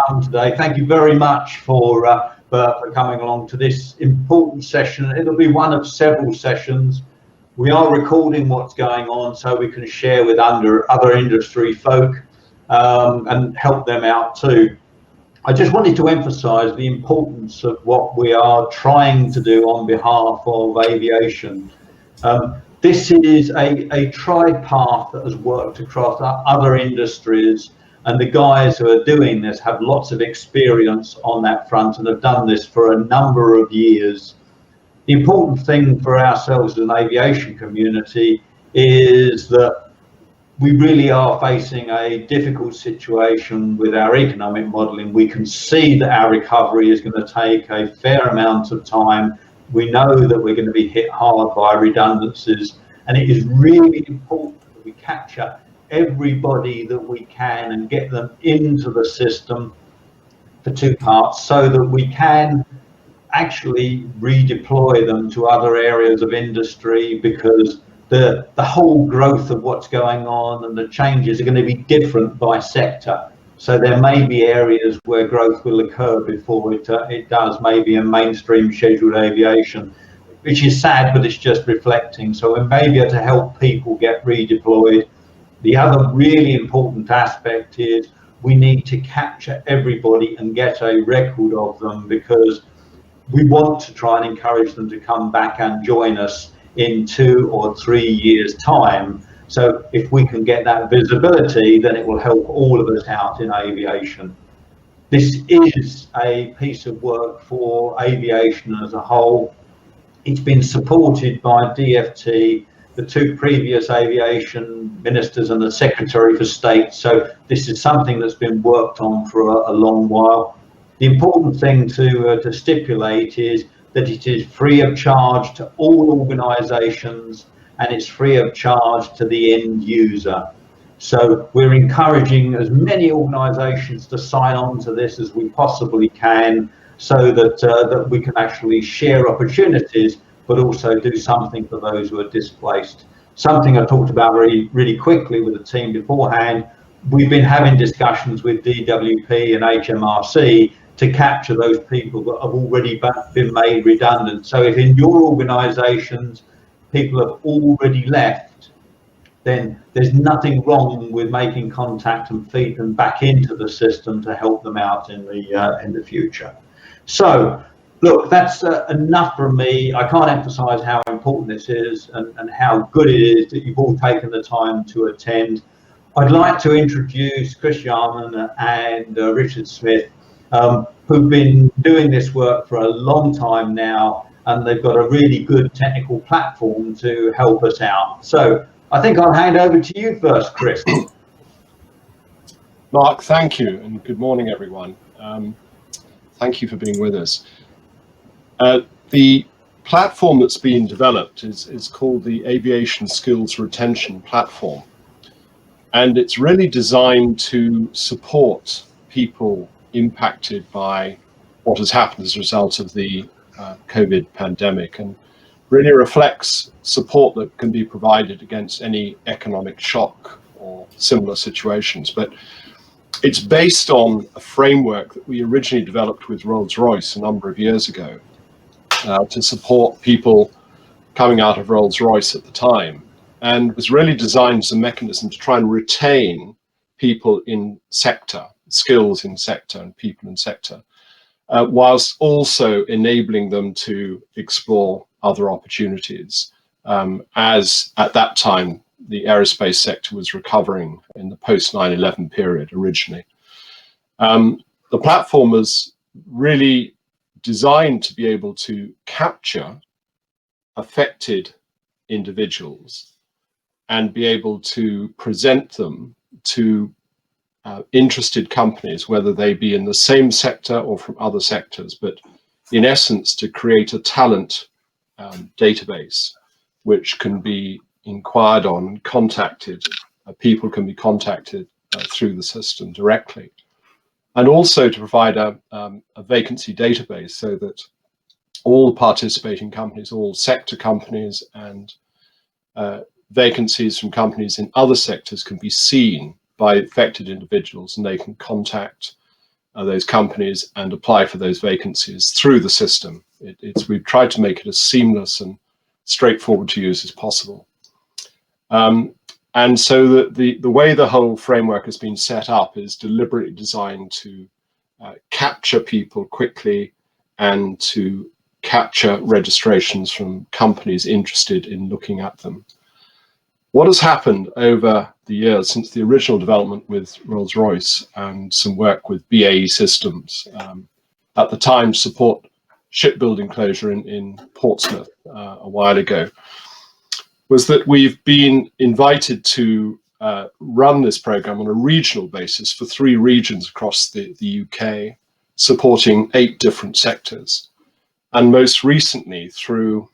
come today. Thank you very much for coming along to this important session. It'll be one of several sessions. We are recording what's going on so we can share with other industry folk and help them out too. I just wanted to emphasize the importance of what we are trying to do on behalf of aviation. This is a tried path that has worked across other industries, and the guys who are doing this have lots of experience on that front and have done this for a number of years. The important thing for ourselves as an aviation community is that we really are facing a difficult situation with our economic modelling. We can see that our recovery is going to take a fair amount of time. We know that we're going to be hit hard by redundancies, and it is really important that we capture everybody that we can and get them into the system for two parts so that we can actually redeploy them to other areas of industry, because the whole growth of what's going on and the changes are going to be different by sector. So there may be areas where growth will occur before it does, maybe in mainstream scheduled aviation, which is sad, but it's just reflecting. So we may be able to help people get redeployed. The other really important aspect is we need to capture everybody and get a record of them, because we want to try and encourage them to come back and join us in 2 or 3 years' time. So if we can get that visibility, then it will help all of us out in aviation. This is a piece of work for aviation as a whole. It's been supported by DFT, the 2 previous aviation ministers and the Secretary for State. So this is something that's been worked on for a long while. The important thing to stipulate is that it is free of charge to all organisations, and it's free of charge to the end user. So we're encouraging as many organisations to sign on to this as we possibly can, so that we can actually share opportunities, but also do something for those who are displaced. Something I talked about really quickly with the team beforehand. We've been having discussions with DWP and HMRC to capture those people that have already been made redundant. So if in your organisations people have already left, then there's nothing wrong with making contact and feed them back into the system to help them out in the future. So look, that's enough from me. I can't emphasise how important this is and how good it is that you've all taken the time to attend. I'd like to introduce Chris Yarman and Richard Smith, who've been doing this work for a long time now, and they've got a really good technical platform to help us out. So I think I'll hand over to you first, Chris. Mark, thank you, and good morning, everyone. Thank you for being with us. The platform that's being developed is called the Aviation Skills Retention Platform, and it's really designed to support people impacted by what has happened as a result of the COVID pandemic, and really reflects support that can be provided against any economic shock or similar situations. But it's based on a framework that we originally developed with Rolls-Royce a number of years ago to support people coming out of Rolls-Royce at the time, and was really designed as a mechanism to try and retain people in sector, skills in sector and people in sector, whilst also enabling them to explore other opportunities, as at that time the aerospace sector was recovering in the post 9/11 period originally. The platform was really designed to be able to capture affected individuals and be able to present them to interested companies, whether they be in the same sector or from other sectors, but in essence to create a talent database which can be inquired on and contacted. People can be contacted through the system directly, and also to provide a vacancy database so that all participating companies, all sector companies and vacancies from companies in other sectors can be seen by affected individuals, and they can contact those companies and apply for those vacancies through the system. We've tried to make it as seamless and straightforward to use as possible. And so the way the whole framework has been set up is deliberately designed to capture people quickly and to capture registrations from companies interested in looking at them. What has happened over the years since the original development with Rolls-Royce and some work with BAE Systems, at the time support shipbuilding closure in Portsmouth a while ago, was that we've been invited to run this program on a regional basis for 3 regions across the UK, supporting 8 different sectors. And most recently, through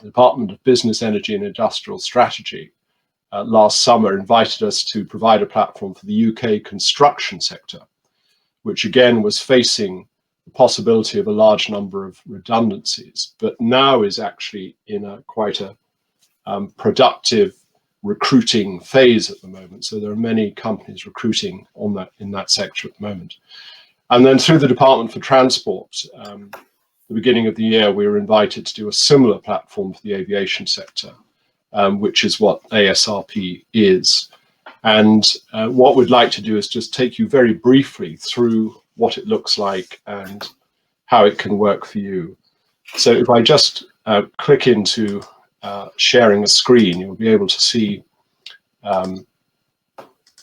the Department of Business, Energy and Industrial Strategy, last summer invited us to provide a platform for the UK construction sector, which again was facing the possibility of a large number of redundancies, but now is actually in quite a productive recruiting phase at the moment. So there are many companies recruiting in that sector at the moment. And then through the Department for Transport, the beginning of the year, we were invited to do a similar platform for the aviation sector, which is what ASRP is. And what we'd like to do is just take you very briefly through what it looks like and how it can work for you. So if I just click into sharing a screen, you'll be able to see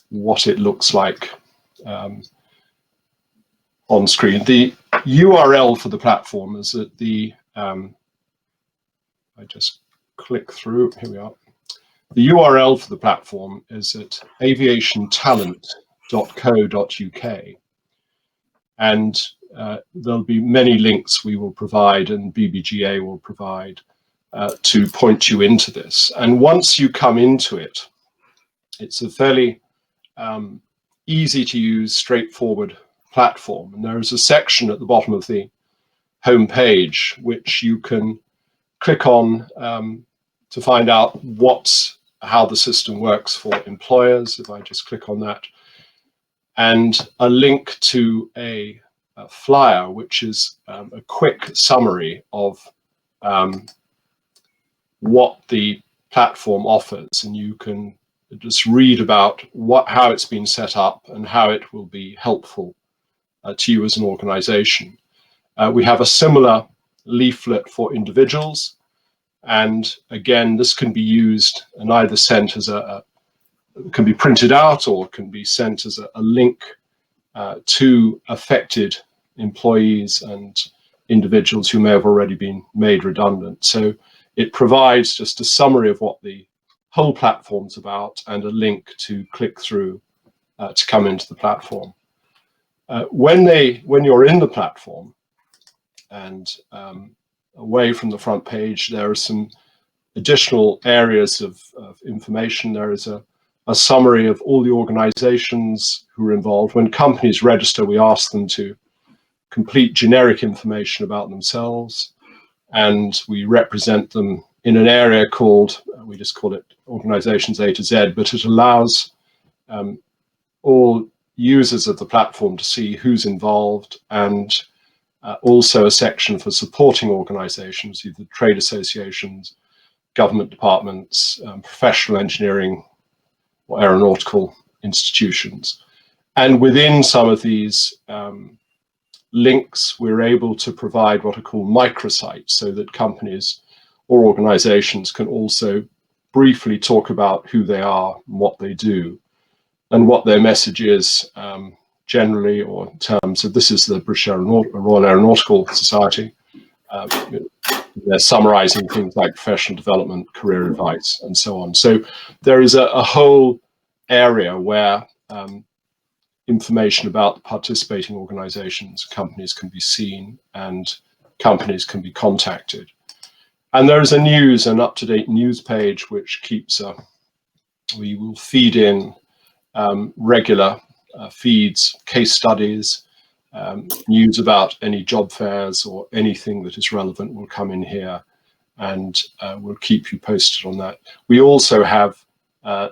what it looks like on screen. The URL for the platform is at the, I just click through, here we are. The URL for the platform is at aviationtalent.co.uk. And there'll be many links we will provide and BBGA will provide to point you into this. And once you come into it, it's a fairly easy to use, straightforward platform. And there is a section at the bottom of the home page which you can click on to find out how the system works for employers. If I just click on that, and a link to a flyer, which is a quick summary of what the platform offers, and you can just read about how it's been set up and how it will be helpful to you as an organization. We have a similar leaflet for individuals, and again, this can be used and either sent as can be printed out or can be sent as a link to affected employees and individuals who may have already been made redundant. So it provides just a summary of what the whole platform's about and a link to click through to come into the platform. When you're in the platform and away from the front page, there are some additional areas of information. There is a summary of all the organizations who are involved. When companies register, we ask them to complete generic information about themselves, and we represent them in an area called, we just call it organizations A to Z, but it allows all users of the platform to see who's involved, and also a section for supporting organizations, either trade associations, government departments, professional engineering or aeronautical institutions. And within some of these links, we're able to provide what are called microsites, so that companies or organizations can also briefly talk about who they are and what they do and what their message is generally, or in terms of, this is the British Royal Aeronautical Society. They're summarizing things like professional development, career advice, and so on. So there is a whole area where information about the participating organizations, companies can be seen and companies can be contacted. And there is an up-to-date news page which keeps we will feed in regular feeds, case studies, news about any job fairs or anything that is relevant will come in here, and we'll keep you posted on that. We also have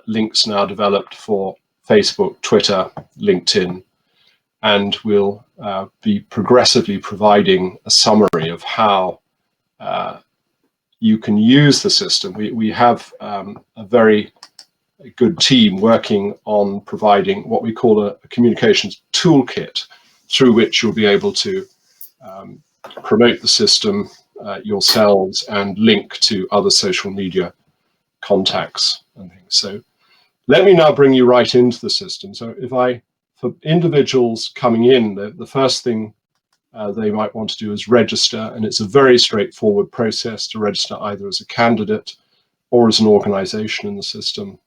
links now developed for Facebook, Twitter, LinkedIn, and we'll be progressively providing a summary of how you can use the system. We have a very good team working on providing what we call a communications toolkit, through which you'll be able to promote the system yourselves and link to other social media contacts and things. So let me now bring you right into the system. So for individuals coming in, the first thing they might want to do is register, and it's a very straightforward process to register either as a candidate or as an organization in the system.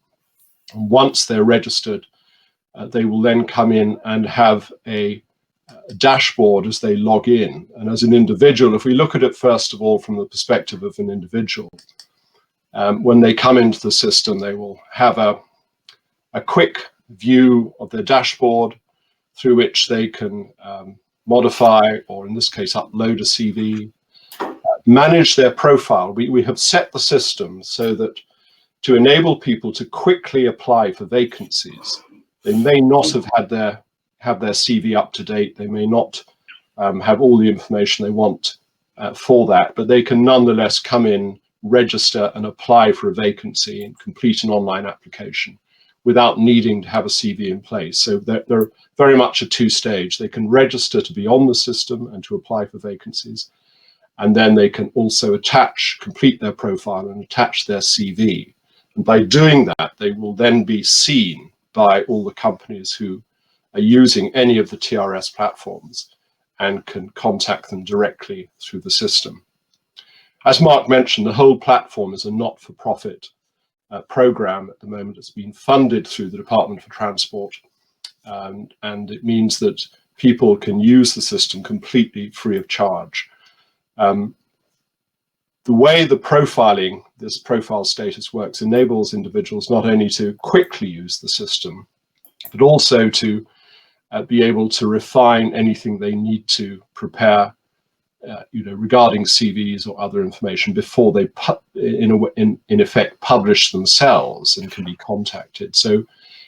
And once they're registered, they will then come in and have a dashboard as they log in. And as an individual, if we look at it first of all from the perspective of an individual, when they come into the system, they will have a quick view of their dashboard through which they can modify, or in this case, upload a CV, manage their profile. We have set the system so that to enable people to quickly apply for vacancies. They may not have had their CV up to date. They may not have all the information they want for that, but they can nonetheless come in, register and apply for a vacancy and complete an online application without needing to have a CV in place. So they're very much a two-stage. They can register to be on the system and to apply for vacancies, and then they can also complete their profile and attach their CV. And by doing that, they will then be seen by all the companies who are using any of the TRS platforms and can contact them directly through the system. As Mark mentioned, the whole platform is a not-for-profit program at the moment. It's been funded through the Department for Transport, and it means that people can use the system completely free of charge. The way the profiling, this profile status works, enables individuals not only to quickly use the system, but also to be able to refine anything they need to prepare, regarding CVs or other information before they, in effect, publish themselves and can be contacted. So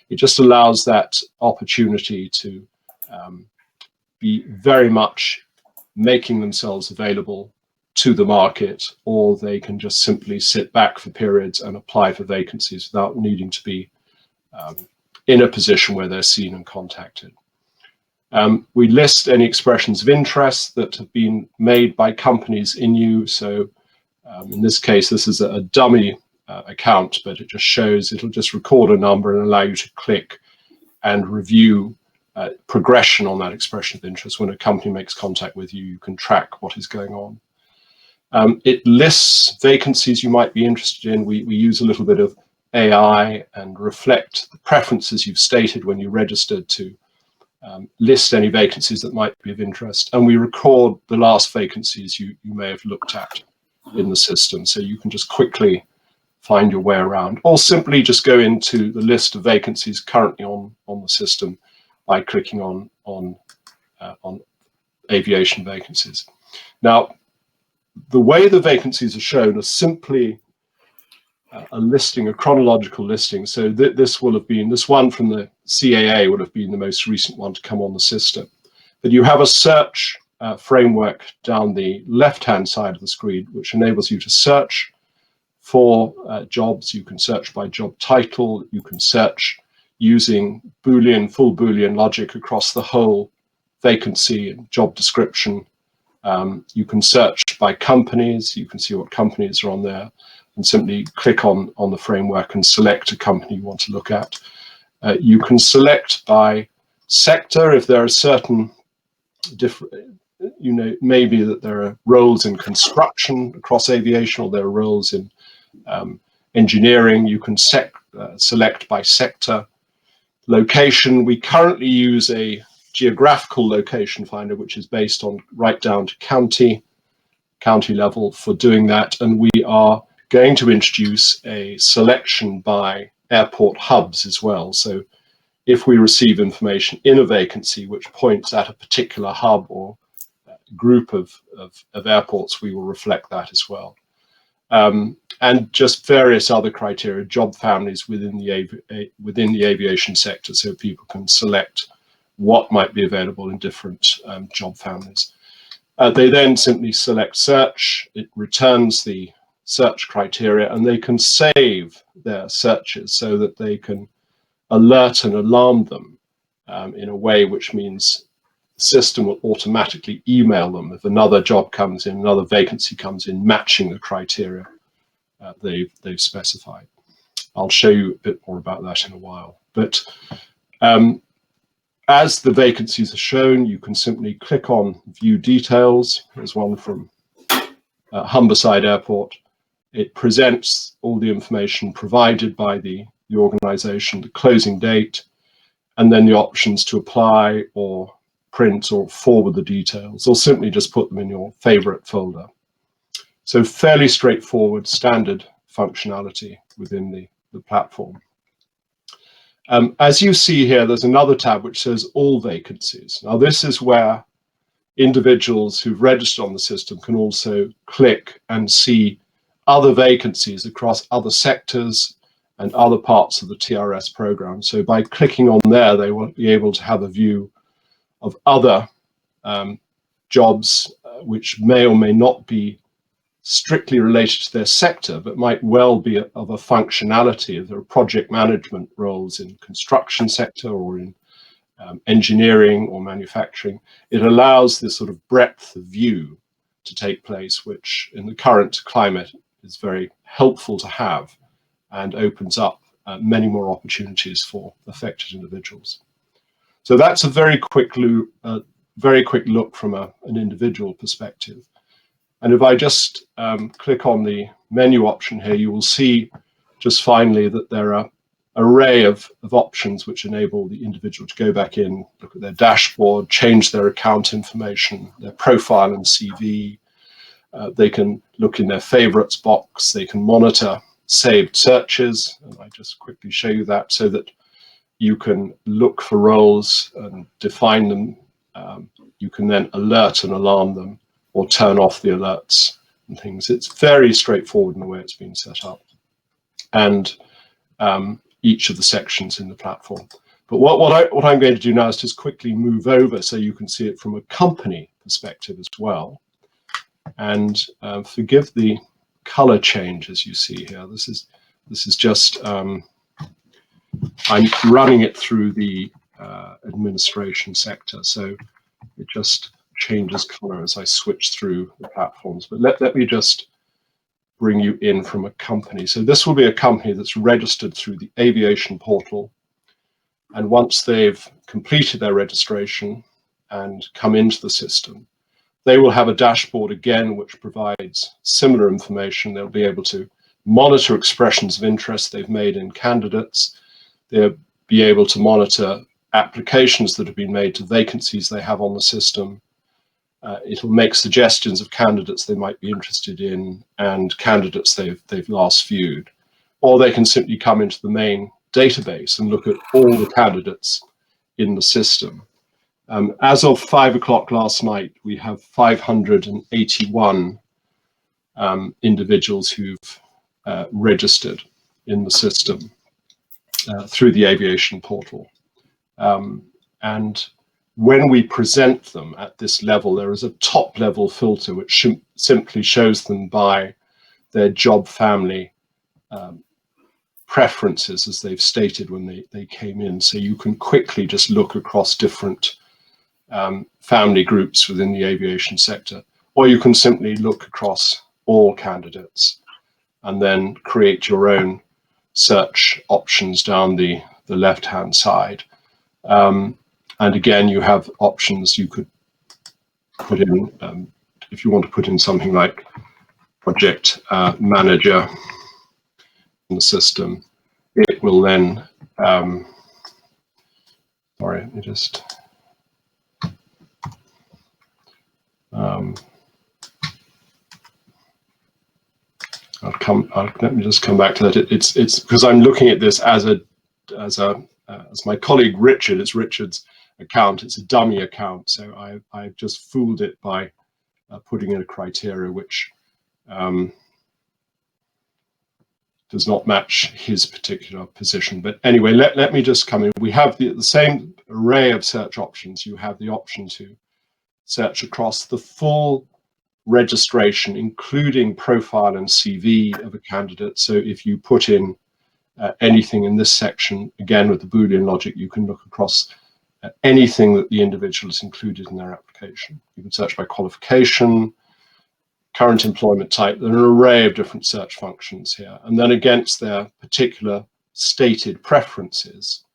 it just allows that opportunity to be very much making themselves available to the market, or they can just simply sit back for periods and apply for vacancies without needing to be in a position where they're seen and contacted. We list any expressions of interest that have been made by companies in you. So in this case, this is a dummy account, but it just shows, it'll just record a number and allow you to click and review progression on that expression of interest. When a company makes contact with you, you can track what is going on. It lists vacancies you might be interested in. We use a little bit of AI and reflect the preferences you've stated when you registered to list any vacancies that might be of interest. And we record the last vacancies you may have looked at in the system. So you can just quickly find your way around, or simply just go into the list of vacancies currently on the system by clicking on aviation vacancies. Now, the way the vacancies are shown are simply a listing, a chronological listing. So this will have been, this one from the CAA would have been the most recent one to come on the system. But you have a search framework down the left-hand side of the screen, which enables you to search for jobs. You can search by job title. You can search using full Boolean logic across the whole vacancy and job description. You can search by companies. You can see what companies are on there, and simply click on the framework and select a company you want to look at. You can select by sector if there are certain different, maybe that there are roles in construction across aviation, or there are roles in engineering. You can select by sector. Location, we currently use a geographical location finder, which is based on right down to county level for doing that. And we are going to introduce a selection by airport hubs as well. So if we receive information in a vacancy which points at a particular hub or group of airports, we will reflect that as well. And just various other criteria, job families within the aviation sector, so people can select what might be available in different job families. They then simply select search, it returns the search criteria, and they can save their searches so that they can alert and alarm them in a way which means the system will automatically email them if another job comes in, another vacancy comes in, matching the criteria they've specified. I'll show you a bit more about that in a while. But as the vacancies are shown, you can simply click on View Details. There's one from Humberside Airport. It presents all the information provided by the organization, the closing date, and then the options to apply or print or forward the details, or simply just put them in your favorite folder. So fairly straightforward, standard functionality within the platform. As you see here, there's another tab which says All Vacancies. Now this is where individuals who've registered on the system can also click and see other vacancies across other sectors and other parts of the TRS program. So by clicking on there, they will be able to have a view of other jobs which may or may not be strictly related to their sector, but might well be of a functionality. If there are project management roles in construction sector or in engineering or manufacturing, it allows this sort of breadth of view to take place, which in the current climate is very helpful to have and opens up many more opportunities for affected individuals. So that's a very quick look from an individual perspective. And if I just click on the menu option here, you will see just finally that there are an array of options which enable the individual to go back in, look at their dashboard, change their account information, their profile and CV. They can look in their favorites box. They can monitor saved searches. And I just quickly show you that so that you can look for roles and define them. You can then alert and alarm them, or turn off the alerts and things. It's very straightforward in the way it's been set up, and each of the sections in the platform. But what I'm going to do now is just quickly move over so you can see it from a company perspective as well. And forgive the color change as you see here. This is just I'm running it through the administration sector, so it just changes color as I switch through the platforms. But let me just bring you in from a company. So this will be a company that's registered through the aviation portal. And once they've completed their registration and come into the system, they will have a dashboard again, which provides similar information. They'll be able to monitor expressions of interest they've made in candidates. They'll be able to monitor applications that have been made to vacancies they have on the system. It'll make suggestions of candidates they might be interested in and candidates they've last viewed. Or they can simply come into the main database and look at all the candidates in the system. As of 5 o'clock last night, we have 581 individuals who've registered in the system through the aviation portal. And when we present them at this level, there is a top level filter which simply shows them by their job family preferences as they've stated when they came in. So you can quickly just look across different family groups within the aviation sector, or you can simply look across all candidates and then create your own search options down the left-hand side. And again, you have options you could put in, if you want to put in something like project manager in the system, it will then, sorry, let me just, let me just come back to that. It's because I'm looking at this as my colleague Richard, it's Richard's account, it's a dummy account, so I've just fooled it by putting in a criteria which does not match his particular position. But anyway, let me just come in. We have the same array of search options. You have the option to search across the full registration, including profile and CV of a candidate. So if you put in anything in this section, again with the Boolean logic, you can look across anything that the individual has included in their application. You can search by qualification, current employment type. There are an array of different search functions here. And then against their particular stated preferences,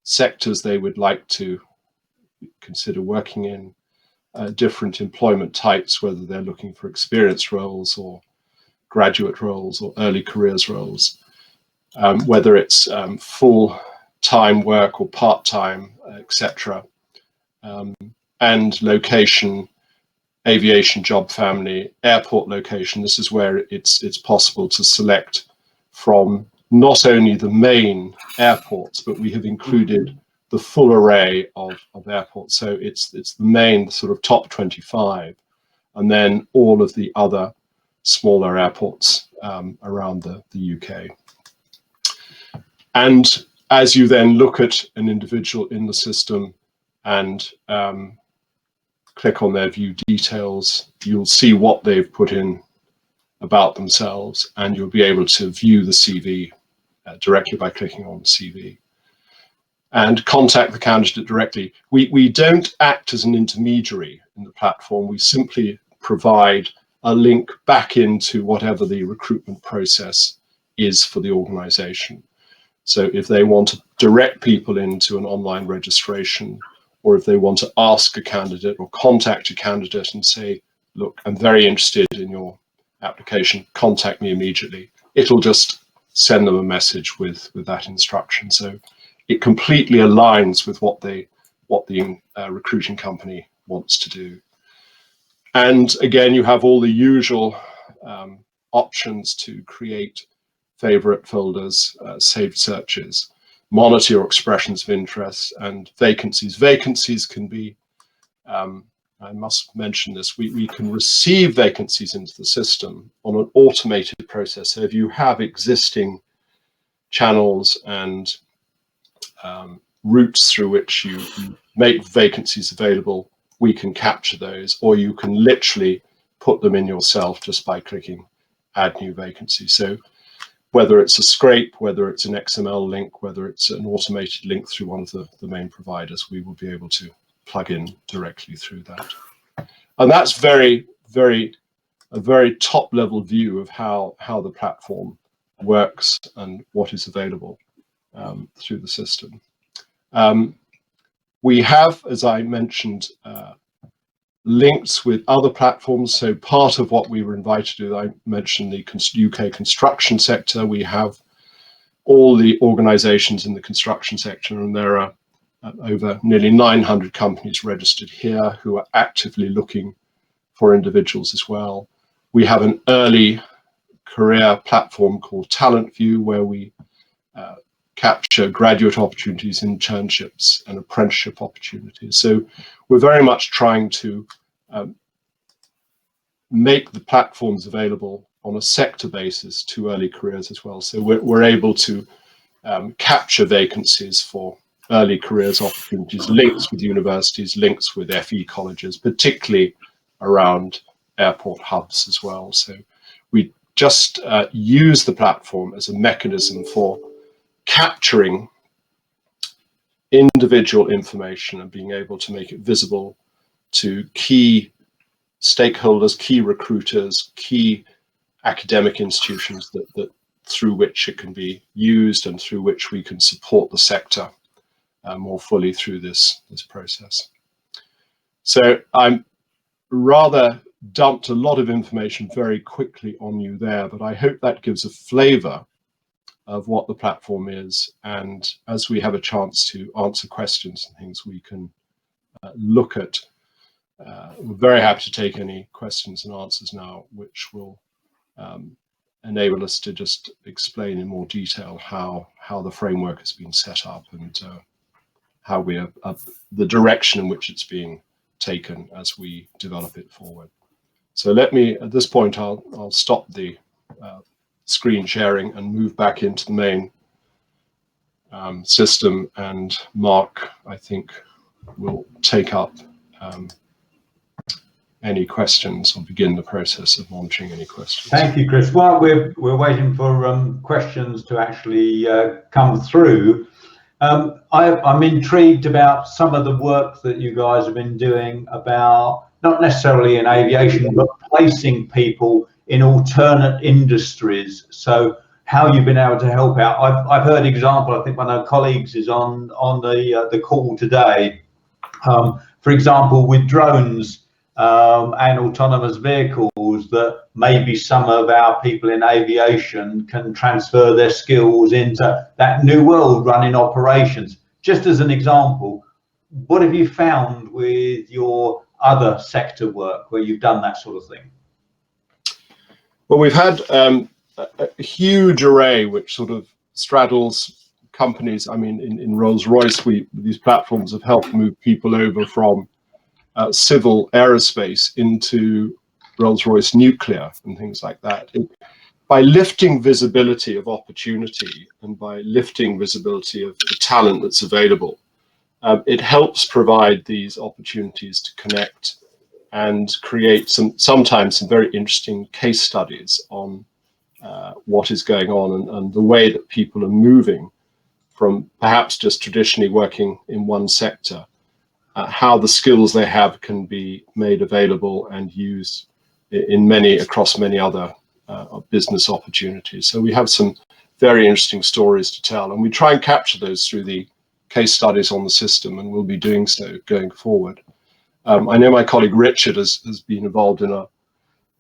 sectors they would like to consider working in, different employment types, whether they're looking for experienced roles or graduate roles or early careers roles, whether it's full-time work or part-time, etc., and location, aviation job family, airport location. This is where it's possible to select from not only the main airports, but we have included the full array of airports. So it's the main sort of top 25, and then all of the other smaller airports around the UK. And as you then look at an individual in the system and click on their view details, you'll see what they've put in about themselves, and you'll be able to view the CV directly by clicking on the CV and contact the candidate directly. We don't act as an intermediary in the platform. We simply provide a link back into whatever the recruitment process is for the organization. So if they want to direct people into an online registration, or if they want to ask a candidate or contact a candidate and say, look, I'm very interested in your application, contact me immediately, it'll just send them a message with that instruction. So it completely aligns with what the recruiting company wants to do. And again, you have all the usual options to create favorite folders, saved searches, monitor your expressions of interest, and vacancies. Vacancies can be, I must mention this, we can receive vacancies into the system on an automated process. So if you have existing channels and routes through which you make vacancies available, we can capture those, or you can literally put them in yourself just by clicking add new vacancy. So whether it's a scrape, whether it's an XML link, whether it's an automated link through one of the main providers, we will be able to plug in directly through that. And that's a very top level view of how the platform works and what is available through the system. We have, as I mentioned, links with other platforms. So part of what we were invited to do, I mentioned the UK construction sector. We have all the organizations in the construction sector, and there are over nearly 900 companies registered here who are actively looking for individuals as well. We have an early career platform called Talent View, where we capture graduate opportunities, internships, and apprenticeship opportunities. So we're very much trying to make the platforms available on a sector basis to early careers as well. So we're able to capture vacancies for early careers opportunities, links with universities, links with FE colleges, particularly around airport hubs as well. So we just use the platform as a mechanism for capturing individual information and being able to make it visible to key stakeholders, key recruiters, key academic institutions that through which it can be used and through which we can support the sector more fully through this process. So I'm rather dumped a lot of information very quickly on you there, but I hope that gives a flavor of what the platform is. And as we have a chance to answer questions and things, we can look at, we're very happy to take any questions and answers now, which will enable us to just explain in more detail how the framework has been set up and how we are the direction in which it's being taken as we develop it forward. So let me, at this point, I'll stop the screen sharing and move back into the main system, and Marc, I think, will take up any questions or begin the process of launching any questions. Thank you, Chris. While we're waiting for questions to actually come through, I'm intrigued about some of the work that you guys have been doing about, not necessarily in aviation, but placing people in alternate industries. So how you've been able to help out. I've heard example, I think one of our colleagues is on the call today. For example, with drones and autonomous vehicles, that maybe some of our people in aviation can transfer their skills into that new world running operations. Just as an example, what have you found with your other sector work where you've done that sort of thing? Well, we've had a huge array which sort of straddles companies. I mean, in Rolls-Royce, these platforms have helped move people over from civil aerospace into Rolls-Royce nuclear and things like that. By lifting visibility of opportunity and by lifting visibility of the talent that's available, it helps provide these opportunities to connect and create sometimes some very interesting case studies on what is going on and the way that people are moving from perhaps just traditionally working in one sector, how the skills they have can be made available and used across many other business opportunities. So we have some very interesting stories to tell, and we try and capture those through the case studies on the system, and we'll be doing so going forward. I know my colleague Richard has been involved in a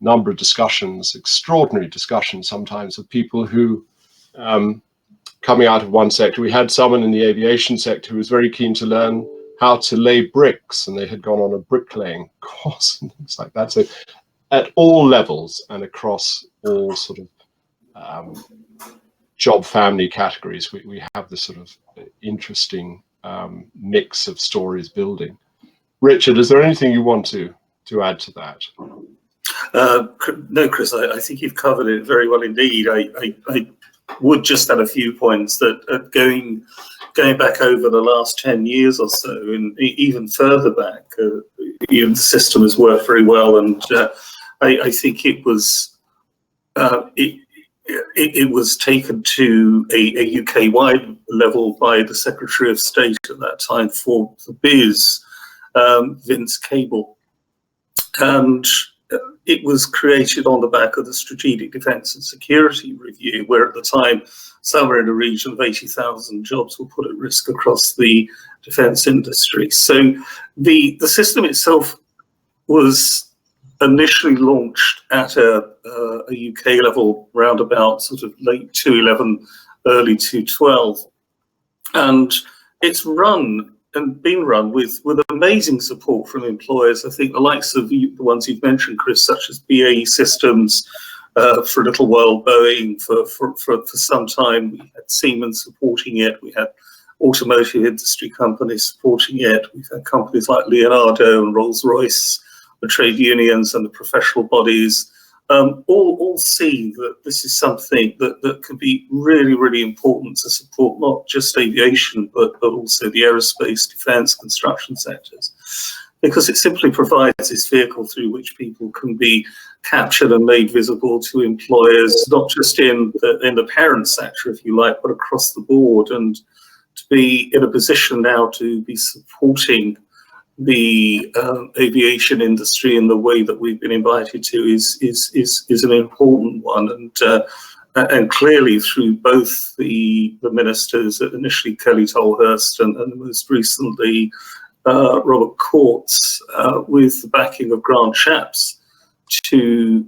number of discussions, extraordinary discussions sometimes, of people who coming out of one sector. We had someone in the aviation sector who was very keen to learn how to lay bricks, and they had gone on a bricklaying course and things like that. So at all levels and across all sort of job family categories, we have this sort of interesting mix of stories building. Richard, is there anything you want to add to that? No, Chris, I think you've covered it very well indeed. I would just add a few points that going back over the last 10 years or so, and even further back, the system has worked very well, and I think it was taken to a UK-wide level by the Secretary of State at that time for the biz, Vince Cable, and it was created on the back of the Strategic Defence and Security Review, where at the time somewhere in the region of 80,000 jobs were put at risk across the defence industry. So the system itself was initially launched at a UK level round about sort of late 2011, early 2012, and it's been run with amazing support from employers. I think the likes of the ones you've mentioned, Chris, such as BAE Systems, for a little while Boeing, for some time. We had Siemens supporting it. We had automotive industry companies supporting it. We've had companies like Leonardo and Rolls-Royce, the trade unions and the professional bodies, all see that this is something that can be really, really important to support not just aviation, but also the aerospace, defence, construction sectors, because it simply provides this vehicle through which people can be captured and made visible to employers, not just in the parent sector, if you like, but across the board, and to be in a position now to be supporting the aviation industry in the way that we've been invited to is an important one, and clearly through both the ministers, initially Kelly Tolhurst and most recently Robert Courts, with the backing of Grant Shapps, to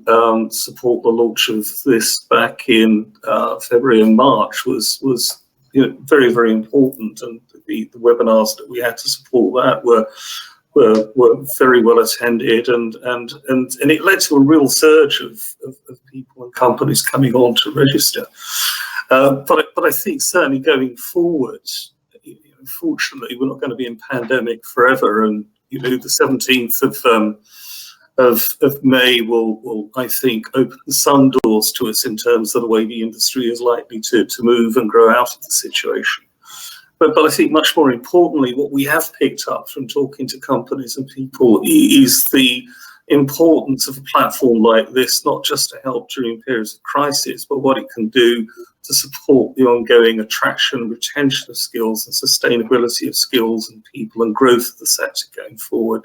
support the launch of this back in February and March was very, very important, and the webinars that we had to support that were very well attended, and it led to a real surge of people and companies coming on to register. But I think certainly going forward, fortunately, we're not going to be in pandemic forever, and the 17th May will, I think, open some doors to us in terms of the way the industry is likely to move and grow out of the situation. But I think much more importantly, what we have picked up from talking to companies and people is the importance of a platform like this, not just to help during periods of crisis, but what it can do to support the ongoing attraction and retention of skills and sustainability of skills and people and growth of the sector going forward.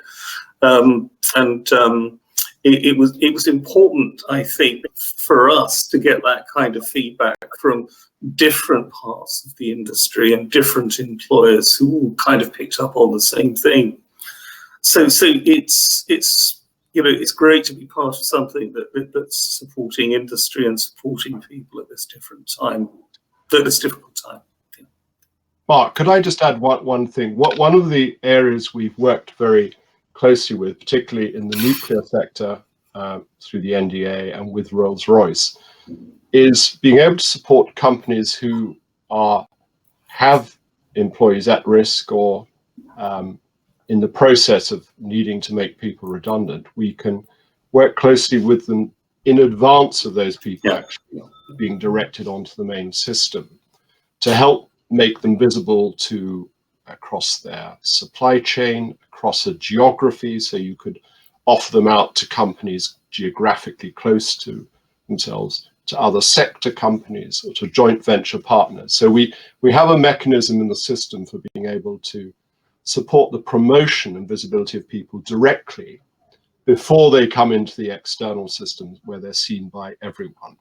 It was important, I think, for us to get that kind of feedback from different parts of the industry and different employers who all kind of picked up on the same thing. So it's great to be part of something that's supporting industry and supporting people at this difficult time. Yeah. Mark, could I just add one thing? One of the areas we've worked very closely with, particularly in the nuclear sector through the NDA and with Rolls-Royce, is being able to support companies who have employees at risk or in the process of needing to make people redundant. We can work closely with them in advance of those people actually being directed onto the main system to help make them visible to across their supply chain, across a geography, so you could offer them out to companies geographically close to themselves, to other sector companies or to joint venture partners. So we have a mechanism in the system for being able to support the promotion and visibility of people directly before they come into the external systems where they're seen by everyone.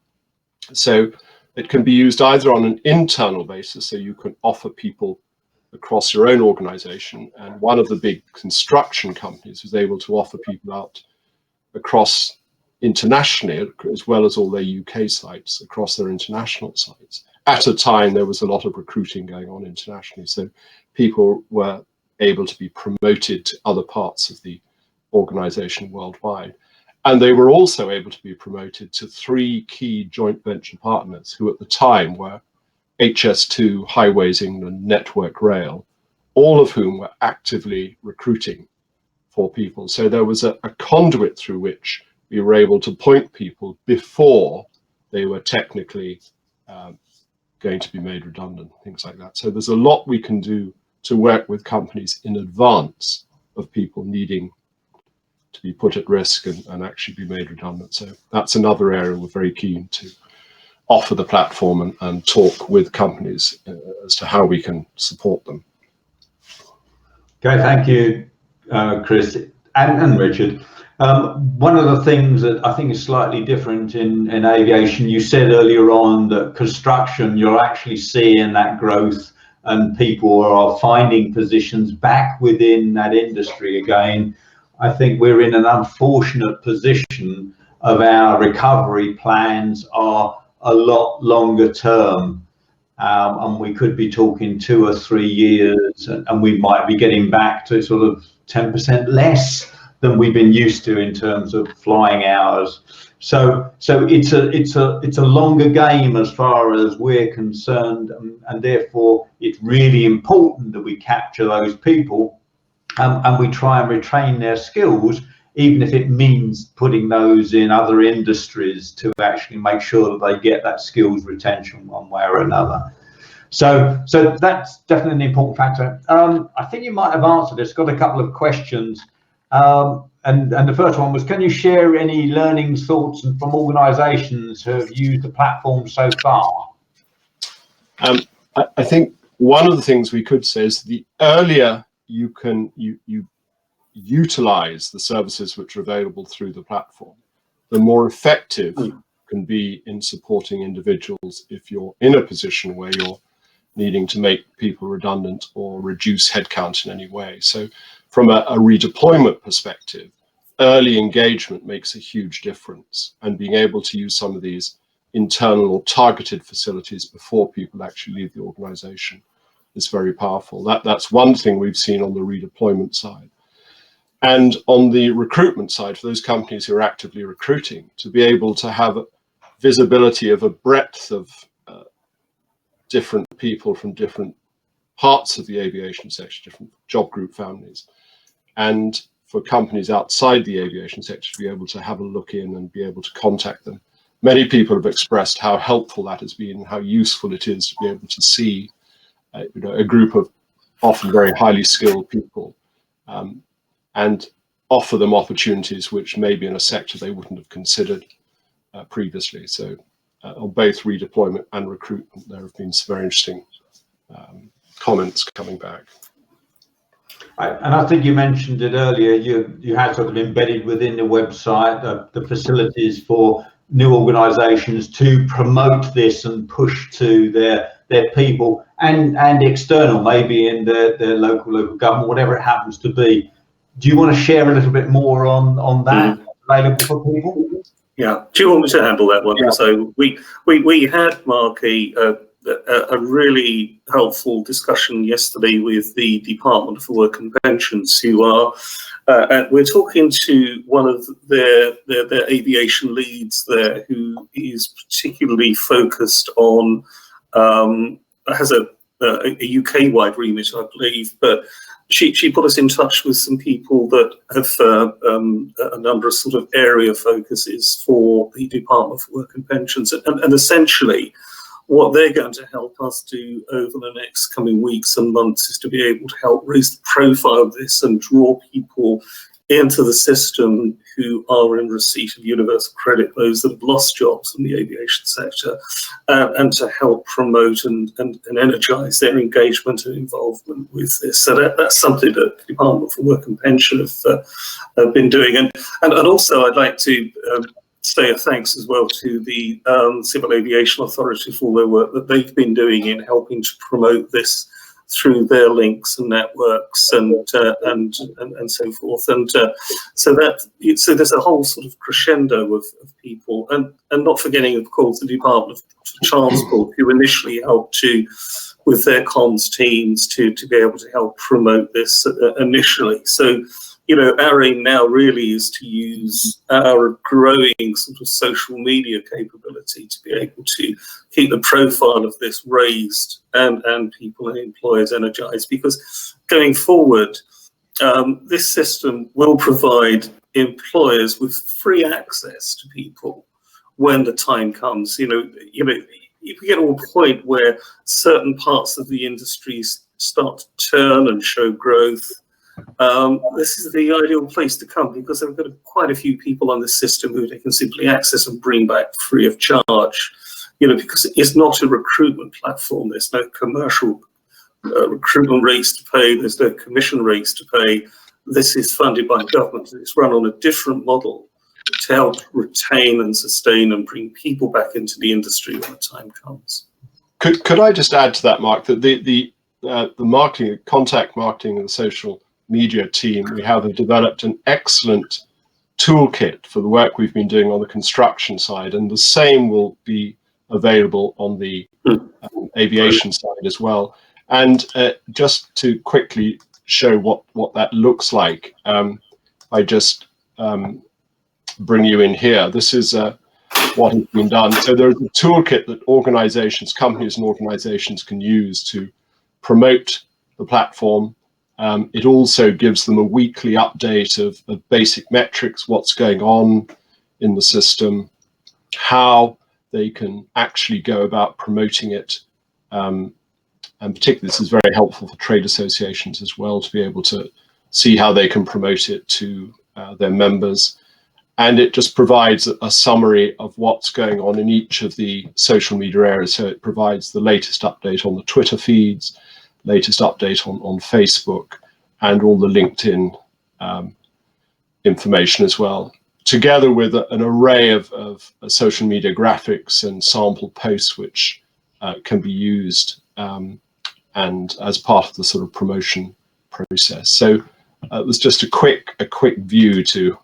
So it can be used either on an internal basis, so you can offer people across your own organization. And one of the big construction companies was able to offer people out across internationally, as well as all their UK sites, across their international sites. At a time, there was a lot of recruiting going on internationally. So people were able to be promoted to other parts of the organization worldwide. And they were also able to be promoted to 3 key joint venture partners who at the time were HS2, Highways England, Network Rail, all of whom were actively recruiting for people. So there was a conduit through which we were able to point people before they were technically going to be made redundant, things like that. So there's a lot we can do to work with companies in advance of people needing to be put at risk and actually be made redundant. So that's another area we're very keen to offer the platform and talk with companies as to how we can support them. Okay, thank you, Chris and Richard. One of the things that I think is slightly different in aviation, you said earlier on that construction, you're actually seeing that growth and people are finding positions back within that industry again. I think we're in an unfortunate position of our recovery plans are a lot longer term. And we could be talking 2 or 3 years and we might be getting back to sort of 10% less than we've been used to in terms of flying hours. So it's a longer game as far as we're concerned, and therefore it's really important that we capture those people and we try and retrain their skills, even if it means putting those in other industries to actually make sure that they get that skills retention one way or another. So that's definitely an important factor. I think you might have answered this. Got a couple of questions. And the first one was, can you share any learnings, thoughts from organisations who have used the platform so far? I think one of the things we could say is the earlier you utilise the services which are available through the platform, the more effective you can be in supporting individuals if you're in a position where you're needing to make people redundant or reduce headcount in any way. So from a redeployment perspective, early engagement makes a huge difference, and being able to use some of these internal or targeted facilities before people actually leave the organization is very powerful. That's one thing we've seen on the redeployment side. And on the recruitment side, for those companies who are actively recruiting, to be able to have visibility of a breadth of different people from different parts of the aviation sector, different job group families, and for companies outside the aviation sector to be able to have a look in and be able to contact them. Many people have expressed how helpful that has been, how useful it is to be able to see a group of often very highly skilled people and offer them opportunities which maybe in a sector they wouldn't have considered previously. So on both redeployment and recruitment, there have been some very interesting comments coming back. And I think you mentioned it earlier, you had sort of embedded within the website the facilities for new organisations to promote this and push to their people and external, maybe in their local government, whatever it happens to be. Do you want to share a little bit more on that available for people? Yeah. Do you want me to handle that one? Yeah. So we had, Mark, a really helpful discussion yesterday with the Department for Work and Pensions, who are we're talking to one of their aviation leads there, who is particularly focused on has a UK-wide remit, I believe, but she put us in touch with some people that have a number of sort of area focuses for the Department for Work and Pensions, and essentially what they're going to help us do over the next coming weeks and months is to be able to help raise the profile of this and draw people into the system who are in receipt of universal credit, those that have lost jobs in the aviation sector, and to help promote and energise their engagement and involvement with this. So that's something that the Department for Work and Pension have been doing. And also I'd like to say a thanks as well to the Civil Aviation Authority for all their work that they've been doing in helping to promote this through their links and networks and so forth, and so there's a whole sort of crescendo of people, and not forgetting, of course, the Department of Transport, who initially helped with their comms teams to be able to help promote this initially. So, you know, our aim now really is to use our growing sort of social media capability to be able to keep the profile of this raised and people and employers energized, because going forward, this system will provide employers with free access to people when the time comes. You know, if we get to a point where certain parts of the industry start to turn and show growth, this is the ideal place to come, because there have got quite a few people on this system who they can simply access and bring back free of charge. You know, because it's not a recruitment platform. There's no commercial recruitment rates to pay. There's no commission rates to pay. This is funded by government. It's run on a different model to help retain and sustain and bring people back into the industry when the time comes. Could I just add to that, Mark, that the marketing, contact marketing and the social media team, we have developed an excellent toolkit for the work we've been doing on the construction side, and the same will be available on the aviation side as well. And just to quickly show what that looks like, I just bring you in here. This is what has been done. So there's a toolkit that organizations, companies and organizations can use to promote the platform. It also gives them a weekly update of basic metrics, what's going on in the system, how they can actually go about promoting it. And particularly, this is very helpful for trade associations as well, to be able to see how they can promote it to their members. And it just provides a summary of what's going on in each of the social media areas. So it provides the latest update on the Twitter feeds, latest update on Facebook, and all the LinkedIn information as well, together with an array of social media graphics and sample posts which can be used and as part of the sort of promotion process. So it was just a quick view to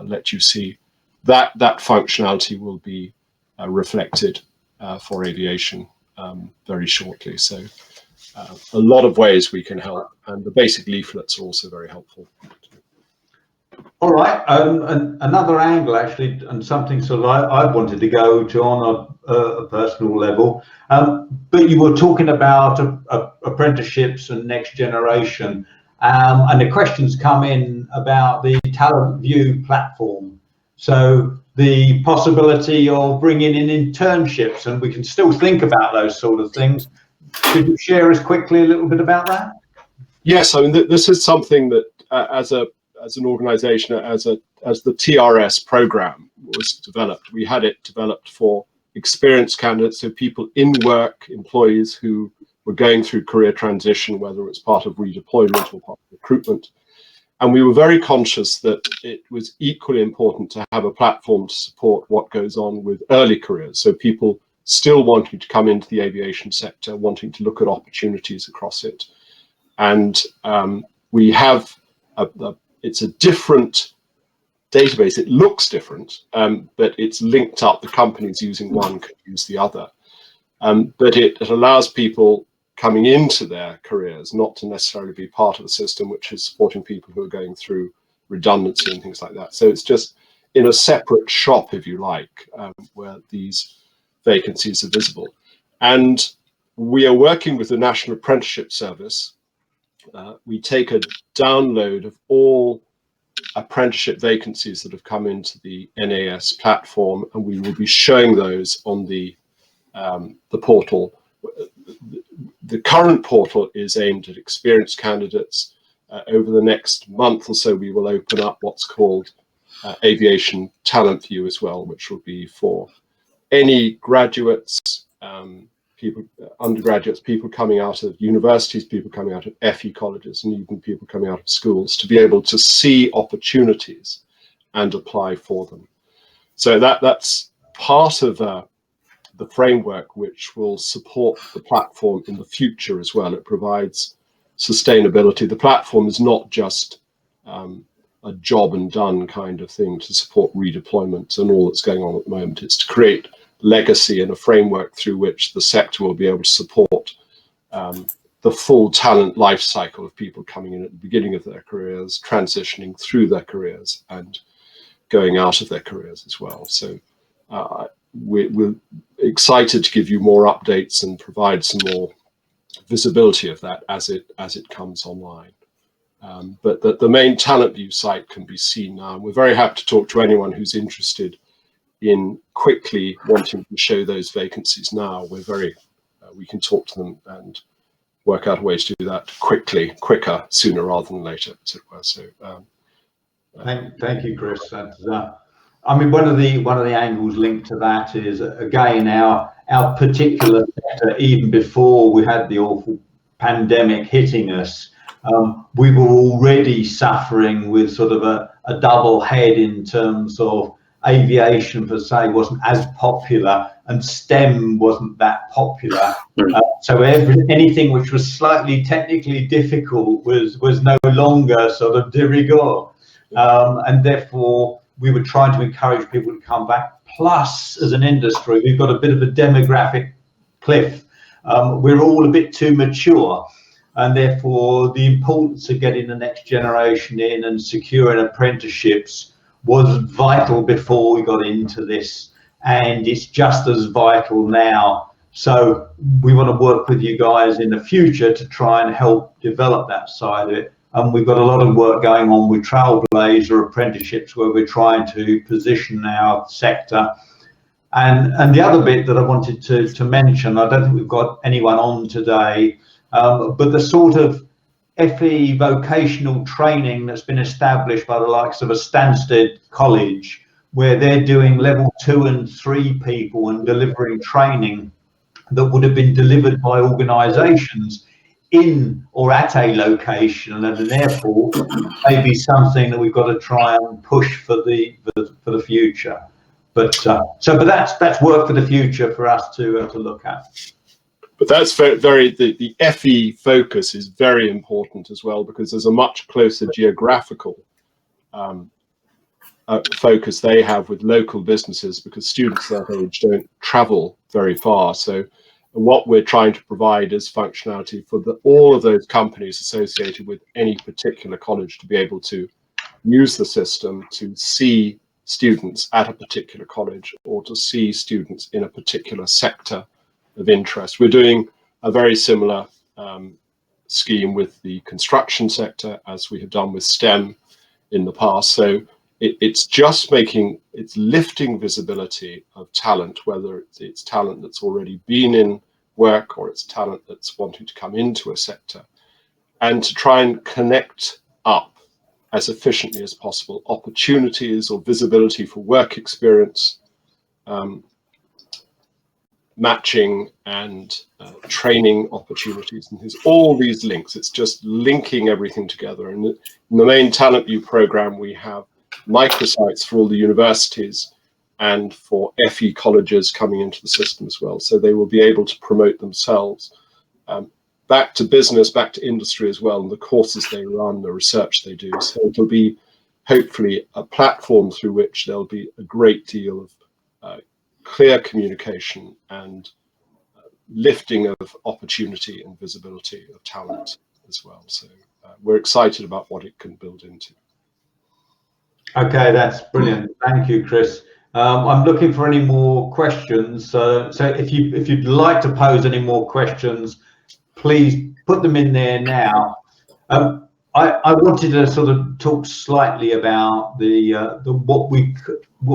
let you see that functionality will be reflected for aviation very shortly. So a lot of ways we can help, and the basic leaflets are also very helpful. All right, and another angle actually, and something sort of I wanted to go to on a personal level, but you were talking about apprenticeships and next generation, And the questions come in about the Talent View platform. So the possibility of bringing in internships, and we can still think about those sort of things. Could you share us quickly a little bit about that? Yes, I mean this is something that as an organisation, as the TRS program was developed, we had it developed for experienced candidates, so people in work, employees who were going through career transition, whether it's part of redeployment or part of recruitment. And we were very conscious that it was equally important to have a platform to support what goes on with early careers. So people still wanting to come into the aviation sector, wanting to look at opportunities across it. And we have, it's a different database. It looks different, but it's linked up. The companies using one could use the other. But it allows people coming into their careers not to necessarily be part of a system which is supporting people who are going through redundancy and things like that. So it's just in a separate shop, if you like, where these vacancies are visible. And we are working with the National Apprenticeship Service. We take a download of all apprenticeship vacancies that have come into the NAS platform, and we will be showing those on the portal. The current portal is aimed at experienced candidates. Over the next month or so, we will open up what's called Aviation Talent View as well, which will be for any graduates, people, undergraduates, people coming out of universities, people coming out of FE colleges, and even people coming out of schools, to be able to see opportunities and apply for them. So that's part of the framework which will support the platform in the future as well. It provides sustainability. The platform is not just a job and done kind of thing to support redeployment and all that's going on at the moment. It's to create legacy and a framework through which the sector will be able to support the full talent life cycle of people coming in at the beginning of their careers, transitioning through their careers, and going out of their careers as well. So we're excited to give you more updates and provide some more visibility of that as it comes online. But the main Talent View site can be seen now. We're very happy to talk to anyone who's interested in quickly wanting to show those vacancies now. We can talk to them and work out a way to do that quicker, sooner rather than later, as it were. So thank you, Chris. I mean, one of the angles linked to that is, again, our particular sector, even before we had the awful pandemic hitting us, we were already suffering with sort of a double head in terms of aviation per se wasn't as popular and STEM wasn't that popular. So anything which was slightly technically difficult was no longer sort of de rigueur. And therefore, we were trying to encourage people to come back. Plus, as an industry, we've got a bit of a demographic cliff. We're all a bit too mature, and therefore the importance of getting the next generation in and securing apprenticeships was vital before we got into this, and it's just as vital now. So we want to work with you guys in the future to try and help develop that side of it. And we've got a lot of work going on with Trailblazer apprenticeships, where we're trying to position our sector. And the other bit that I wanted to mention, I don't think we've got anyone on today, but the sort of FE vocational training that's been established by the likes of a Stansted College, where they're doing level 2 and 3 people and delivering training that would have been delivered by organisations in or at a location and at an airport, may be something that we've got to try and push for the future. But that's work for the future for us to look at. But that's the FE focus is very important as well, because there's a much closer geographical focus they have with local businesses, because students that age don't travel very far. So what we're trying to provide is functionality for all of those companies associated with any particular college to be able to use the system to see students at a particular college or to see students in a particular sector of interest. We're doing a very similar scheme with the construction sector, as we have done with STEM in the past. So it's lifting visibility of talent, whether it's talent that's already been in work or it's talent that's wanting to come into a sector, and to try and connect up as efficiently as possible opportunities or visibility for work experience, matching and training opportunities, and there's all these links. It's just linking everything together. And in the main Talent View program, we have microsites for all the universities and for FE colleges coming into the system as well, so they will be able to promote themselves back to business, back to industry as well, and the courses they run, the research they do. So it'll be hopefully a platform through which there'll be a great deal of clear communication and lifting of opportunity and visibility of talent as well. So we're excited about what it can build into. Okay, that's brilliant. Thank you, Chris. I'm looking for any more questions. So if you'd like to pose any more questions, please put them in there now. I wanted to sort of talk slightly about what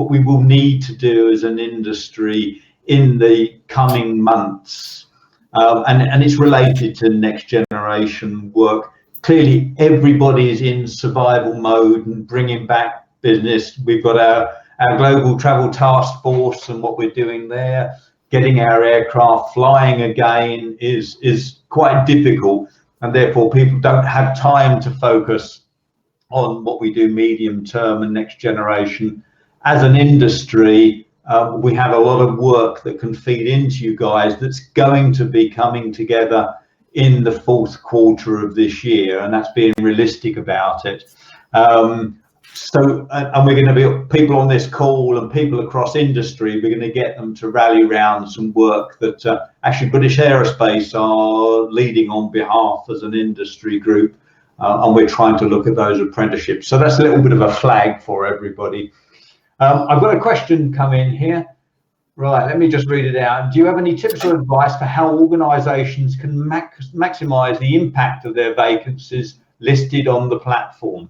we will need to do as an industry in the coming months, and it's related to next generation work. Clearly, everybody is in survival mode and bringing back business. We've got our global travel task force, and what we're doing there, getting our aircraft flying again is quite difficult, and therefore people don't have time to focus on what we do medium term and next generation. As an industry, we have a lot of work that can feed into you guys that's going to be coming together in the fourth quarter of this year, and that's being realistic about it. And we're going to be people on this call and people across industry. We're going to get them to rally around some work that actually British Aerospace are leading on behalf as an industry group, and we're trying to look at those apprenticeships. So that's a little bit of a flag for everybody. I've got a question come in here. Right, let me just read it out. Do you have any tips or advice for how organisations can maximise the impact of their vacancies listed on the platform?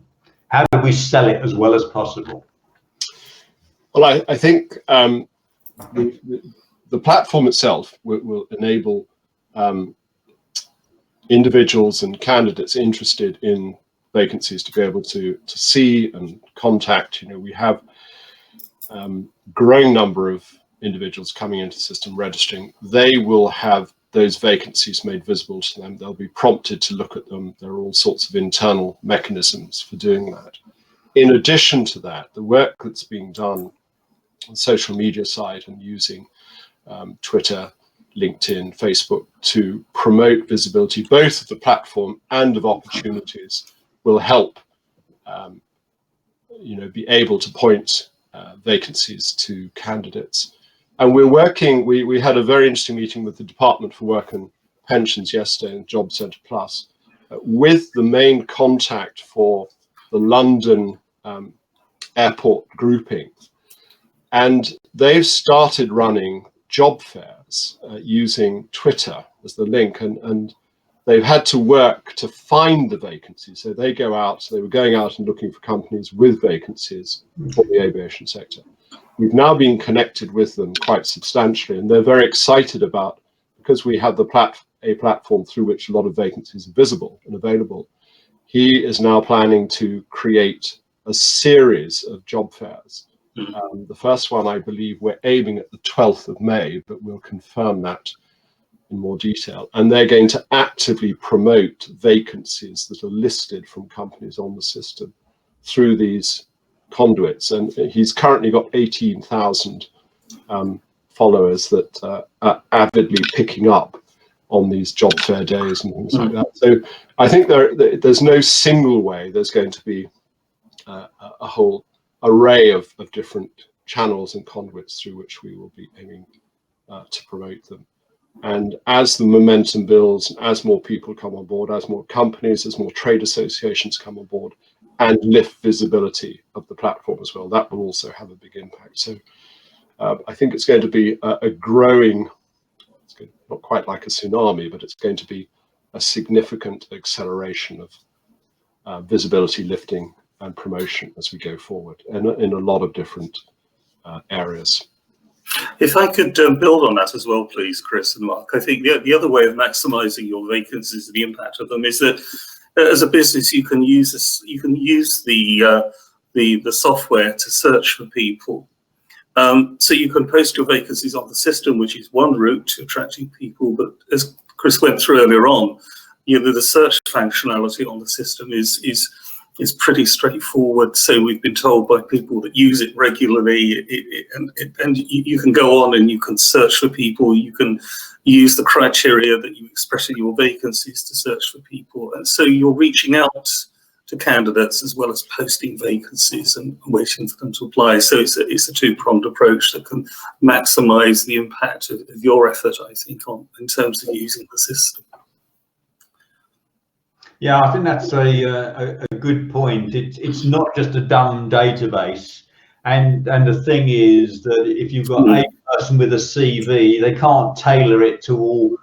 How do we sell it as well as possible? Well, I think the platform itself will enable individuals and candidates interested in vacancies to be able to see and contact. You know, we have growing number of individuals coming into the system registering. They will have those vacancies made visible to them. They'll be prompted to look at them. There are all sorts of internal mechanisms for doing that. In addition to that, the work that's being done on social media side and using Twitter, LinkedIn, Facebook to promote visibility, both of the platform and of opportunities, will help be able to point vacancies to candidates. And we're working, we had a very interesting meeting with the Department for Work and Pensions yesterday in Job Centre Plus, with the main contact for the London airport grouping. And they've started running job fairs using Twitter as the link, and they've had to work to find the vacancies. So they were going out and looking for companies with vacancies for the aviation sector. We've now been connected with them quite substantially, and they're very excited about, because we have a platform through which a lot of vacancies are visible and available. He is now planning to create a series of job fairs. The first one, I believe, we're aiming at the 12th of May, but we'll confirm that in more detail. And they're going to actively promote vacancies that are listed from companies on the system through these conduits. And he's currently got 18,000 followers that are avidly picking up on these job fair days and things like that. So I think there's no single way. There's going to be a whole array of different channels and conduits through which we will be aiming to promote them. And as the momentum builds, as more people come on board, as more companies, as more trade associations come on board and lift visibility of the platform as well, that will also have a big impact. So I think it's going to be a growing, not quite like a tsunami, but it's going to be a significant acceleration of visibility lifting and promotion as we go forward, and in a lot of different areas. If I could build on that as well, please, Chris and Mark. I think the other way of maximising your vacancies and the impact of them is that as a business, you can use this. You can use the software to search for people. So you can post your vacancies on the system, which is one route to attracting people. But as Chris went through earlier on, the search functionality on the system is pretty straightforward. So we've been told by people that use it regularly, and you can go on and you can search for people. You can use the criteria that you express in your vacancies to search for people, and so you're reaching out to candidates as well as posting vacancies and waiting for them to apply. So it's a two-pronged approach that can maximise the impact of your effort, I think, in terms of using the system. Yeah, I think that's a good point. It's not just a dumb database, and the thing is that if you've got a person with a CV, they can't tailor it to all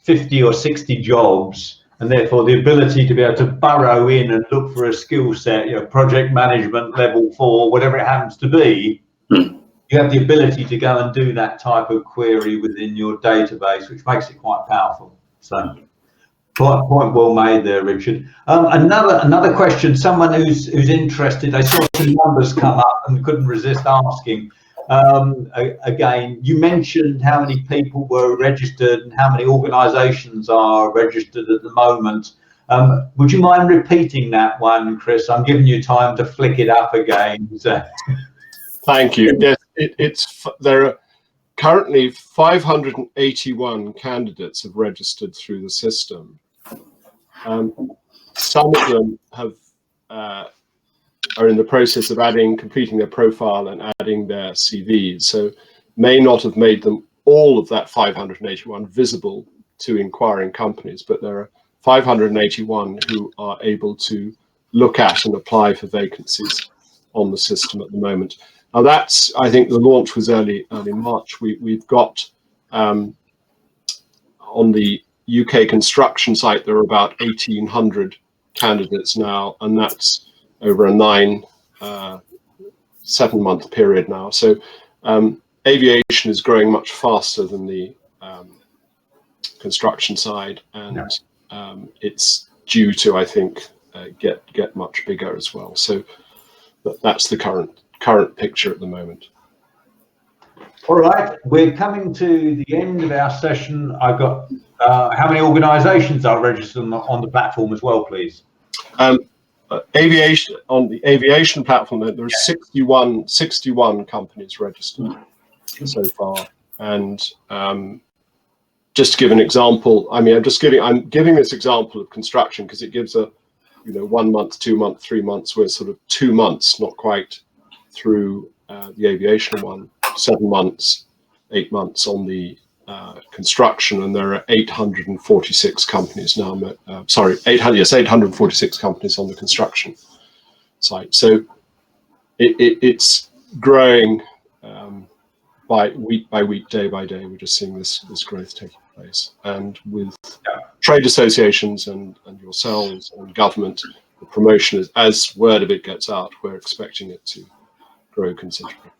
50 or 60 jobs, and therefore the ability to be able to burrow in and look for a skill set, project management level 4, whatever it happens to be, you have the ability to go and do that type of query within your database, which makes it quite powerful. So. Point well made there, Richard. Another question. Someone who's interested. I saw some numbers come up and couldn't resist asking. Again, you mentioned how many people were registered and how many organisations are registered at the moment. Would you mind repeating that one, Chris? I'm giving you time to flick it up again. So. Thank you. Yes, there are currently 581 candidates have registered through the system. Some of them are in the process of completing their profile and adding their CVs, so may not have made them all of that 581 visible to inquiring companies, but there are 581 who are able to look at and apply for vacancies on the system at the moment. Now that's, I think the launch was early March. We've got on the UK construction site, there are about 1,800 candidates now, and that's over a 7-month period now. So aviation is growing much faster than the construction side, and it's due to, I think, get much bigger as well. So that's the current picture at the moment. All right, we're coming to the end of our session. I've got how many organisations are registered on the platform as well, please? Aviation, on the aviation platform, there are 61 companies registered so far. And just to give an example, I mean, I'm giving this example of construction because it gives a 1 month, 2 month, 3 months. We're sort of 2 months, not quite through the aviation one. 7 months, 8 months on the construction, and there are 846 companies now. 846 companies on the construction site. So it's growing by week, day by day. We're just seeing this growth taking place, and with trade associations and yourselves and government, the promotion is, as word of it gets out, we're expecting it to grow considerably.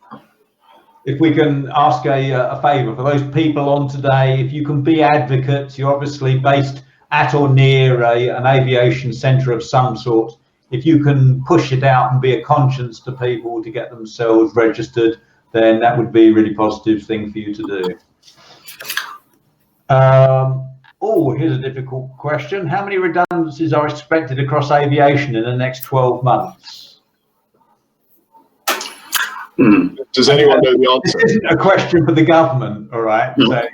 If we can ask a favour for those people on today, if you can be advocates, you're obviously based at or near an aviation centre of some sort. If you can push it out and be a conscience to people to get themselves registered, then that would be a really positive thing for you to do. Here's a difficult question. How many redundancies are expected across aviation in the next 12 months? Does anyone know the answer? This isn't a question for the government, all right? So.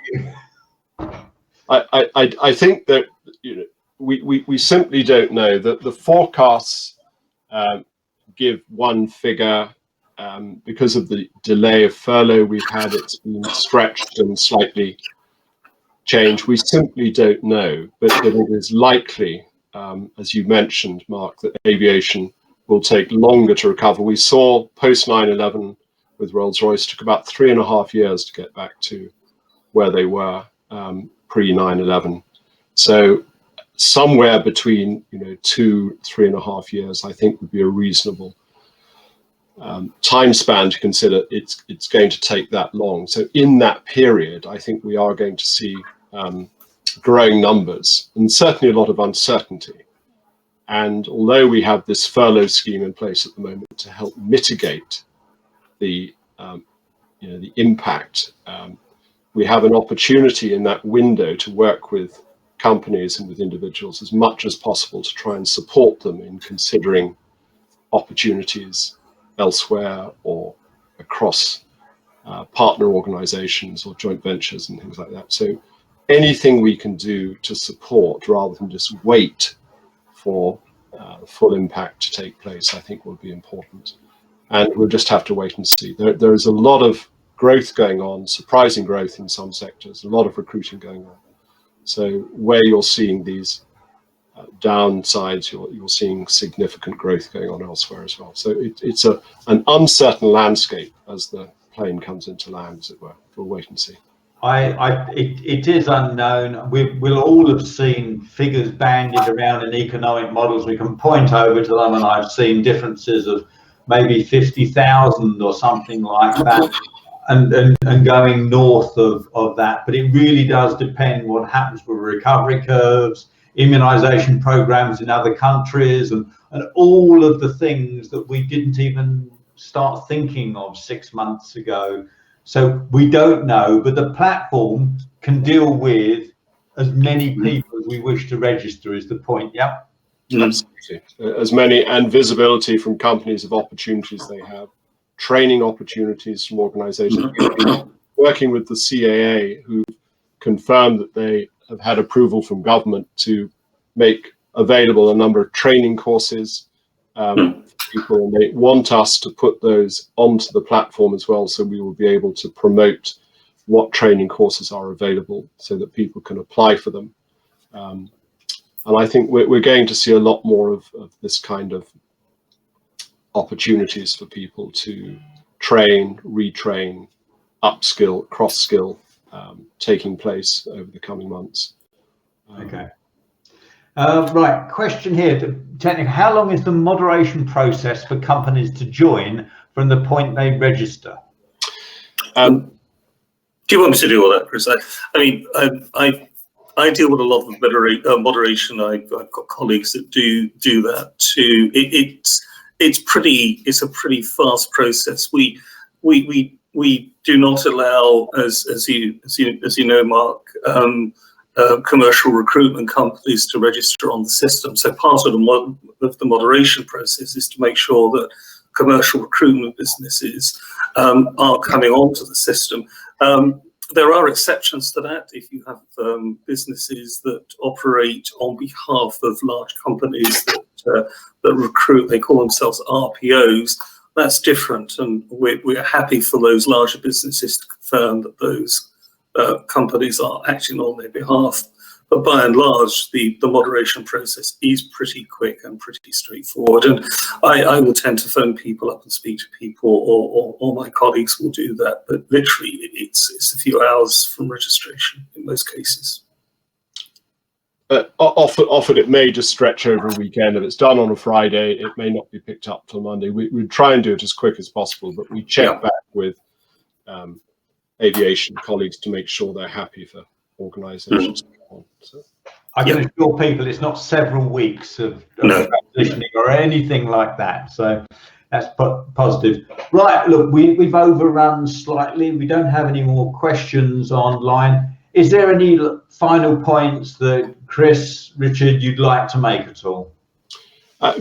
I think that we simply don't know. That the forecasts give one figure because of the delay of furlough we've had. It's been stretched and slightly changed. We simply don't know, but it is likely, as you mentioned, Mark, that aviation will take longer to recover. We saw post 9/11 with Rolls-Royce took about 3.5 years to get back to where they were pre 9/11. So somewhere between 2-3.5 years, I think, would be a reasonable time span to consider. It's going to take that long. So in that period, I think we are going to see growing numbers and certainly a lot of uncertainty. And although we have this furlough scheme in place at the moment to help mitigate the the impact, we have an opportunity in that window to work with companies and with individuals as much as possible to try and support them in considering opportunities elsewhere or across partner organizations or joint ventures and things like that. So anything we can do to support rather than just wait for full impact to take place, I think will be important. And we'll just have to wait and see. There is a lot of growth going on, surprising growth in some sectors, a lot of recruiting going on. So where you're seeing these downsides, you're seeing significant growth going on elsewhere as well. So it's an uncertain landscape as the plane comes into land, as it were. We'll wait and see. It is unknown. We'll all have seen figures bandied around in economic models. We can point over to them, and I've seen differences of maybe 50,000 or something like that, and going north of that. But it really does depend what happens with recovery curves, immunization programs in other countries, and all of the things that we didn't even start thinking of 6 months ago. So we don't know, but the platform can deal with as many people as we wish to register, is the point. Yeah. Absolutely. As many, and visibility from companies of opportunities they have, training opportunities from organizations. Working with the CAA, who confirmed that they have had approval from government to make available a number of training courses for people, and they want us to put those onto the platform as well, so we will be able to promote what training courses are available so that people can apply for them. And I think we're going to see a lot more of this kind of opportunities for people to train, retrain, upskill, cross-skill taking place over the coming months. Okay. Right, question here. Technically, how long is the moderation process for companies to join from the point they register? Do you want me to do all that, Chris? I mean, I deal with a lot of moderation. I've got colleagues that do that too. It's a pretty fast process. We do not allow, as you know, Mark, commercial recruitment companies to register on the system. So part of the moderation process is to make sure that commercial recruitment businesses are coming onto the system. There are exceptions to that. If you have businesses that operate on behalf of large companies that recruit, they call themselves RPOs, that's different. And we're happy for those larger businesses to confirm that those companies are acting on their behalf. But by and large, the moderation process is pretty quick and pretty straightforward. And I will tend to phone people up and speak to people, or my colleagues will do that. But literally, it's a few hours from registration in most cases. Often it may just stretch over a weekend. If it's done on a Friday, it may not be picked up till Monday. We try and do it as quick as possible, but we check back with aviation colleagues to make sure they're happy for organisations. So, I can assure people it's not several weeks of transitioning or anything like that. So that's positive. Right, look, we've overrun slightly. We don't have any more questions online. Is there any final points that Chris, Richard, you'd like to make at all?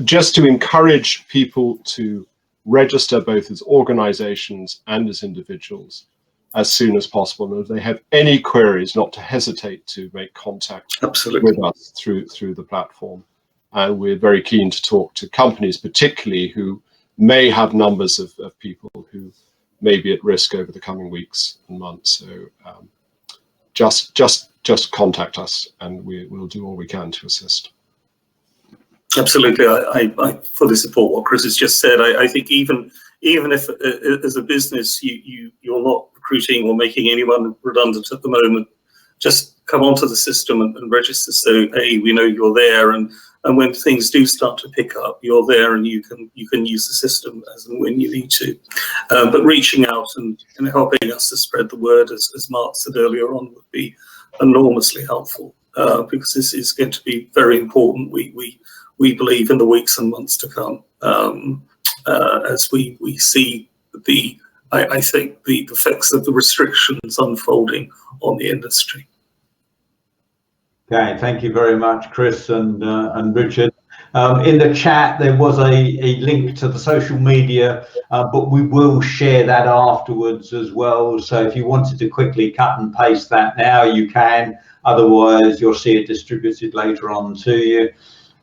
Just to encourage people to register both as organisations and as individuals as soon as possible. And if they have any queries, not to hesitate to make contact with us through the platform. And we're very keen to talk to companies, particularly who may have numbers of people who may be at risk over the coming weeks and months. So just contact us, and we'll do all we can to assist. Absolutely, I fully support what Chris has just said. I think even if as a business you're not recruiting or making anyone redundant at the moment, just come onto the system and register. So, hey, we know you're there, and when things do start to pick up, you're there, and you can use the system as and when you need to. But reaching out and helping us to spread the word, as Mark said earlier on, would be enormously helpful, because this is going to be very important. We believe in the weeks and months to come, as we see I think the effects of the restrictions unfolding on the industry. Okay, thank you very much, Chris and Richard. In the chat, there was a link to the social media, but we will share that afterwards as well. So if you wanted to quickly cut and paste that now, you can. Otherwise, you'll see it distributed later on to you.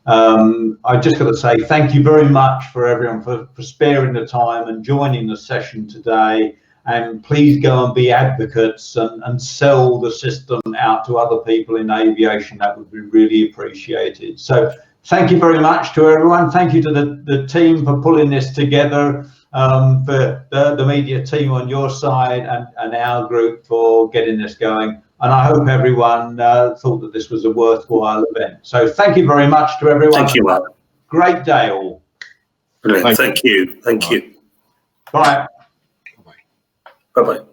I just got to say thank you very much for everyone for sparing the time and joining the session today. And please go and be advocates and sell the system out to other people in aviation. That would be really appreciated. So thank you very much to everyone. Thank you to the team for pulling this together, for the media team on your side, and our group for getting this going. And I hope everyone thought that this was a worthwhile event. So thank you very much to everyone. Thank you, Mark. Great day all. Brilliant. Thank you. Thank you. Bye. Bye-bye.